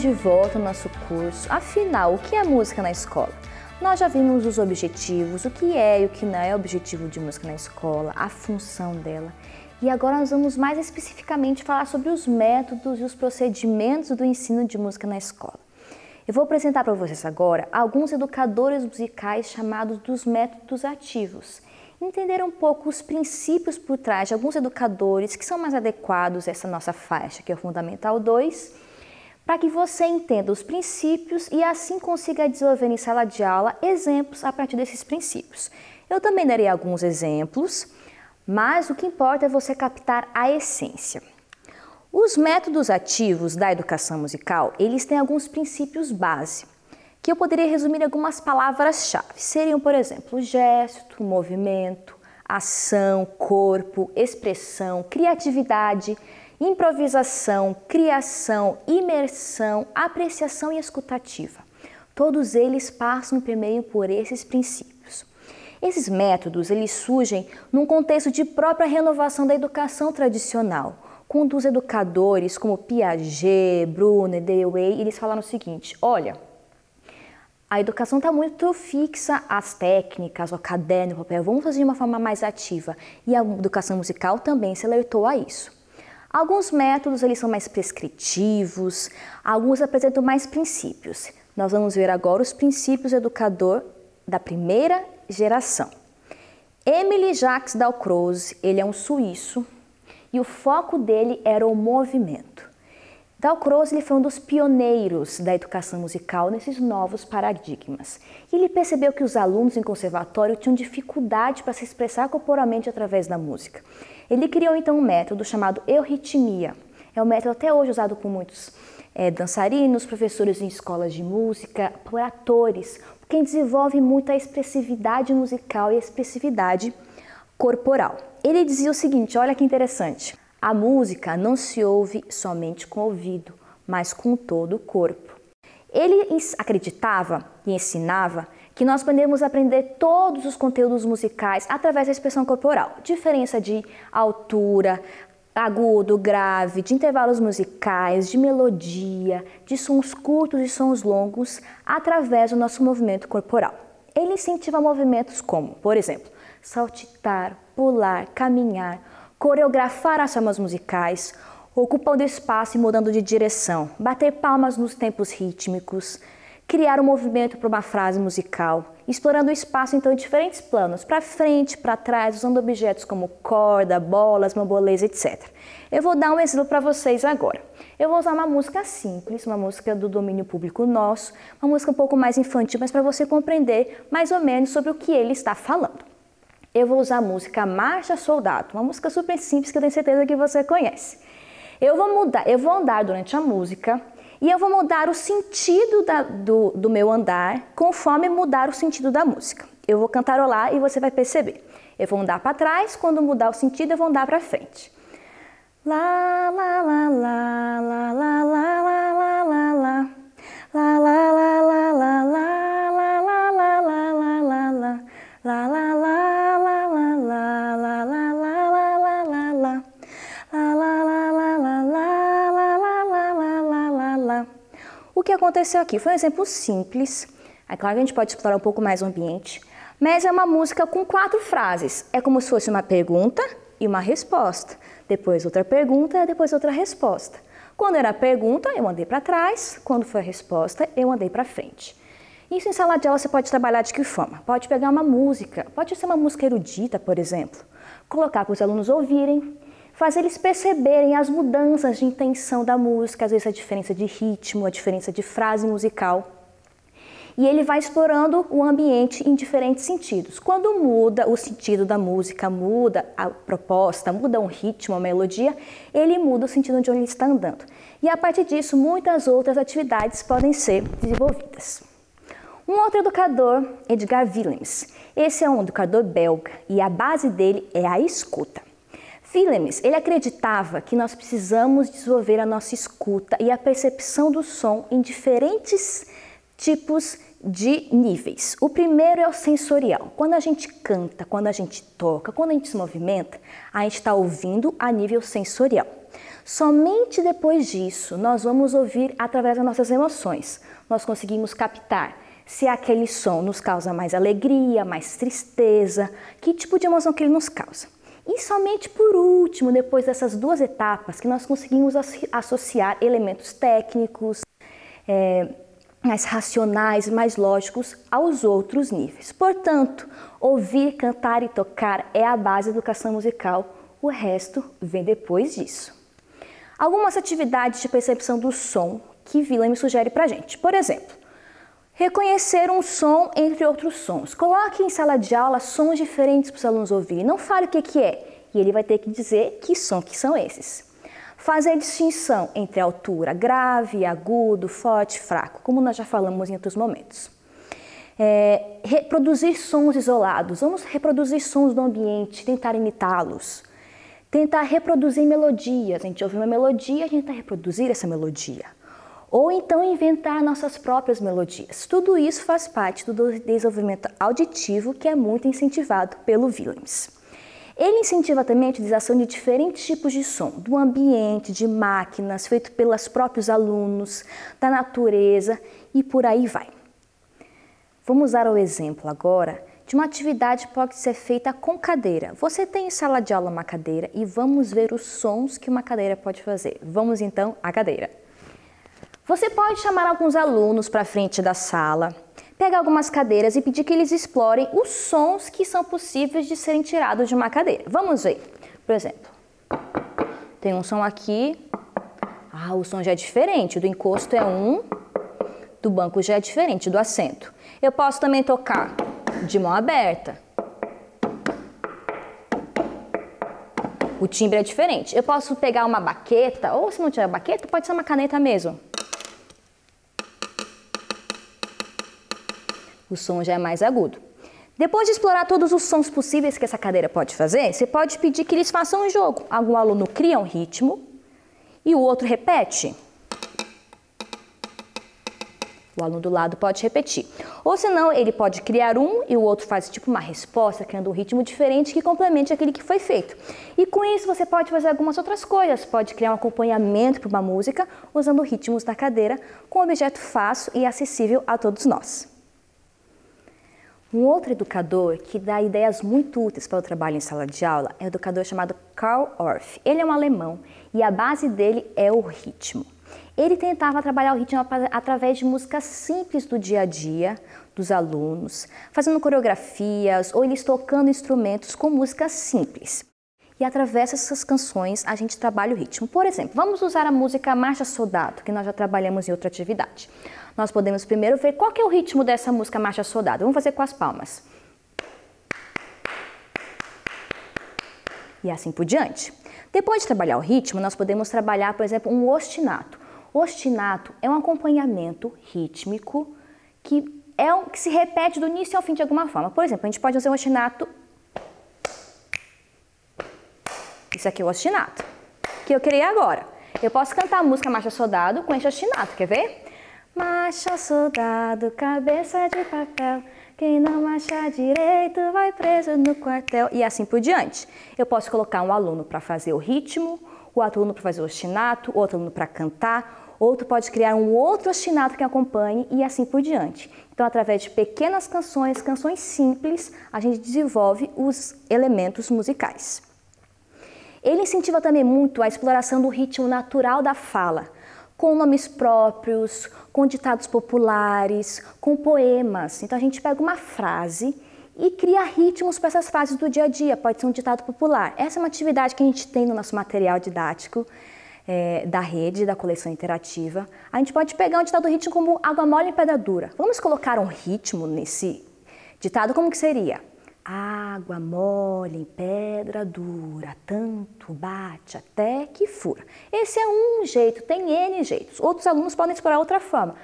de volta no nosso curso. Afinal, o que é música na escola? Nós já vimos os objetivos, o que é e o que não é objetivo de música na escola, a função dela. E agora nós vamos mais especificamente falar sobre os métodos e os procedimentos do ensino de música na escola. Eu vou apresentar para vocês agora alguns educadores musicais chamados dos métodos ativos. Entender um pouco os princípios por trás de alguns educadores que são mais adequados a essa nossa faixa, que é o Fundamental 2, para que você entenda os princípios e assim consiga desenvolver em sala de aula exemplos a partir desses princípios. Eu também darei alguns exemplos, mas o que importa é você captar a essência. Os métodos ativos da educação musical, eles têm alguns princípios base, que eu poderia resumir em algumas palavras-chave. Seriam, por exemplo, gesto, movimento, ação, corpo, expressão, criatividade, improvisação, criação, imersão, apreciação e escutativa. Todos eles passam primeiro por esses princípios. Esses métodos, eles surgem num contexto de própria renovação da educação tradicional, quando os educadores como Piaget, Brunner, Dewey, eles falaram o seguinte: olha, a educação está muito fixa às técnicas, ao caderno, ao papel, vamos fazer de uma forma mais ativa. E a educação musical também se alertou a isso. Alguns métodos eles são mais prescritivos, alguns apresentam mais princípios. Nós vamos ver agora os princípios do educador da primeira geração. Émile Jacques Dalcroze, ele é um suíço e o foco dele era o movimento. Dalcroze ele foi um dos pioneiros da educação musical nesses novos paradigmas. E ele percebeu que os alunos em conservatório tinham dificuldade para se expressar corporalmente através da música. Ele criou então um método chamado euritmia. É um método até hoje usado por muitos dançarinos, professores em escolas de música, por atores, quem desenvolve muito a expressividade musical e a expressividade corporal. Ele dizia o seguinte, olha que interessante: a música não se ouve somente com o ouvido, mas com todo o corpo. Ele acreditava e ensinava que nós podemos aprender todos os conteúdos musicais através da expressão corporal. Diferença de altura, agudo, grave, de intervalos musicais, de melodia, de sons curtos e sons longos, através do nosso movimento corporal. Ele incentiva movimentos como, por exemplo, saltitar, pular, caminhar, coreografar as formas musicais, ocupando espaço e mudando de direção, bater palmas nos tempos rítmicos, criar um movimento para uma frase musical, explorando o espaço então em diferentes planos, para frente, para trás, usando objetos como corda, bolas, bambolês, etc. Eu vou dar um exemplo para vocês agora. Eu vou usar uma música simples, uma música do domínio público nosso, uma música um pouco mais infantil, mas para você compreender mais ou menos sobre o que ele está falando. Eu vou usar a música Marcha Soldado, uma música super simples que eu tenho certeza que você conhece. Eu vou andar durante a música e eu vou mudar o sentido do meu andar conforme mudar o sentido da música. Eu vou cantarolar e você vai perceber. Eu vou andar para trás, quando mudar o sentido eu vou andar para frente. Lá, lá, lá, lá, lá, lá, lá, lá, lá, lá, lá. Lá, lá, lá, lá, lá, lá, lá, lá, lá, lá, lá, lá, lá. Lá, lá, lá. O que aconteceu aqui foi um exemplo simples. É claro que a gente pode explorar um pouco mais o ambiente, mas é uma música com 4 frases. É como se fosse uma pergunta e uma resposta. Depois outra pergunta, depois outra resposta. Quando era a pergunta, eu andei para trás. Quando foi a resposta, eu andei para frente. Isso em sala de aula você pode trabalhar de que forma? Pode pegar uma música, pode ser uma música erudita, por exemplo, colocar para os alunos ouvirem, fazer eles perceberem as mudanças de intenção da música, às vezes a diferença de ritmo, a diferença de frase musical. E ele vai explorando o ambiente em diferentes sentidos. Quando muda o sentido da música, muda a proposta, muda um ritmo, a melodia, ele muda o sentido de onde ele está andando. E a partir disso, muitas outras atividades podem ser desenvolvidas. Um outro educador, Edgar Willems. Esse é um educador belga e a base dele é a escuta. Willems, ele acreditava que nós precisamos desenvolver a nossa escuta e a percepção do som em diferentes tipos de níveis. O primeiro é o sensorial. Quando a gente canta, quando a gente toca, quando a gente se movimenta, a gente está ouvindo a nível sensorial. Somente depois disso, nós vamos ouvir através das nossas emoções. Nós conseguimos captar se aquele som nos causa mais alegria, mais tristeza, que tipo de emoção que ele nos causa. E somente por último, depois dessas duas etapas, que nós conseguimos associar elementos técnicos, mais racionais, mais lógicos aos outros níveis. Portanto, ouvir, cantar e tocar é a base da educação musical, o resto vem depois disso. Algumas atividades de percepção do som que Wilhelm sugere para a gente. Por exemplo, reconhecer um som entre outros sons. Coloque em sala de aula sons diferentes para os alunos ouvirem. Não fale o que é, e ele vai ter que dizer que som que são esses. Fazer a distinção entre altura, grave, agudo, forte, fraco, como nós já falamos em outros momentos. Reproduzir sons isolados. Vamos reproduzir sons do ambiente, tentar imitá-los. Tentar reproduzir melodias. A gente ouve uma melodia, a gente tenta reproduzir essa melodia. Ou então inventar nossas próprias melodias. Tudo isso faz parte do desenvolvimento auditivo, que é muito incentivado pelo Wilhelm. Ele incentiva também a utilização de diferentes tipos de som, do ambiente, de máquinas, feito pelos próprios alunos, da natureza e por aí vai. Vamos dar o exemplo agora de uma atividade que pode ser feita com cadeira. Você tem em sala de aula uma cadeira e vamos ver os sons que uma cadeira pode fazer. Vamos então à cadeira. Você pode chamar alguns alunos para frente da sala, pegar algumas cadeiras e pedir que eles explorem os sons que são possíveis de serem tirados de uma cadeira. Vamos ver. Por exemplo, tem um som aqui. O som já é diferente. Do encosto é um, do banco já é diferente, do assento. Eu posso também tocar de mão aberta. O timbre é diferente. Eu posso pegar uma baqueta, ou se não tiver baqueta, pode ser uma caneta mesmo. O som já é mais agudo. Depois de explorar todos os sons possíveis que essa cadeira pode fazer, você pode pedir que eles façam um jogo. Algum aluno cria um ritmo e o outro repete. O aluno do lado pode repetir. Ou senão, ele pode criar um e o outro faz tipo uma resposta, criando um ritmo diferente que complemente aquele que foi feito. E com isso você pode fazer algumas outras coisas. Pode criar um acompanhamento para uma música usando ritmos da cadeira com um objeto fácil e acessível a todos nós. Um outro educador que dá ideias muito úteis para o trabalho em sala de aula é o educador chamado Carl Orff. Ele é um alemão e a base dele é o ritmo. Ele tentava trabalhar o ritmo através de músicas simples do dia a dia dos alunos, fazendo coreografias ou eles tocando instrumentos com músicas simples. E através dessas canções a gente trabalha o ritmo. Por exemplo, vamos usar a música Marcha Soldado, que nós já trabalhamos em outra atividade. Nós podemos primeiro ver qual que é o ritmo dessa música Marcha Soldado. Vamos fazer com as palmas. E assim por diante. Depois de trabalhar o ritmo, nós podemos trabalhar, por exemplo, um ostinato. O ostinato é um acompanhamento rítmico que se repete do início ao fim de alguma forma. Por exemplo, a gente pode fazer um ostinato. Isso aqui é o ostinato, que eu criei agora. Eu posso cantar a música Marcha Soldado com esse ostinato, quer ver? Marcha soldado, cabeça de papel, quem não marchar direito vai preso no quartel. E assim por diante. Eu posso colocar um aluno para fazer o ritmo, o outro aluno para fazer o ostinato, outro aluno para cantar, outro pode criar um outro ostinato que acompanhe e assim por diante. Então, através de pequenas canções simples, a gente desenvolve os elementos musicais. Ele incentiva também muito a exploração do ritmo natural da fala, com nomes próprios, com ditados populares, com poemas. Então a gente pega uma frase e cria ritmos para essas frases do dia a dia, pode ser um ditado popular. Essa é uma atividade que a gente tem no nosso material didático da rede, da coleção interativa. A gente pode pegar um ditado ritmo como água mole em pedra dura. Vamos colocar um ritmo nesse ditado, como que seria? Água mole em pedra dura, tanto bate até que fura. Esse é um jeito, tem N jeitos. Outros alunos podem explorar outra forma.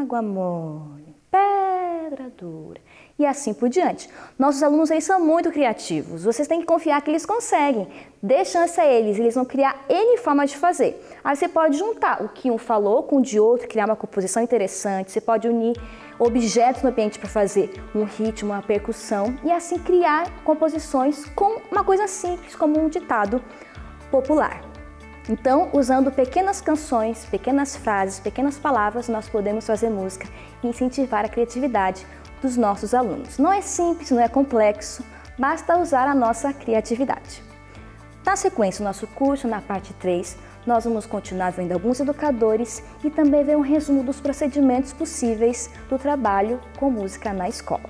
Água mole, pedra dura. E assim por diante. Nossos alunos aí são muito criativos. Vocês têm que confiar que eles conseguem. Dê chance a eles, eles vão criar N formas de fazer. Aí você pode juntar o que um falou com o de outro, criar uma composição interessante. Você pode unir objetos no ambiente para fazer um ritmo, uma percussão e assim criar composições com uma coisa simples, como um ditado popular. Então, usando pequenas canções, pequenas frases, pequenas palavras, nós podemos fazer música e incentivar a criatividade dos nossos alunos. Não é simples, não é complexo, basta usar a nossa criatividade. Na sequência do nosso curso, na parte 3, nós vamos continuar vendo alguns educadores e também ver um resumo dos procedimentos possíveis do trabalho com música na escola.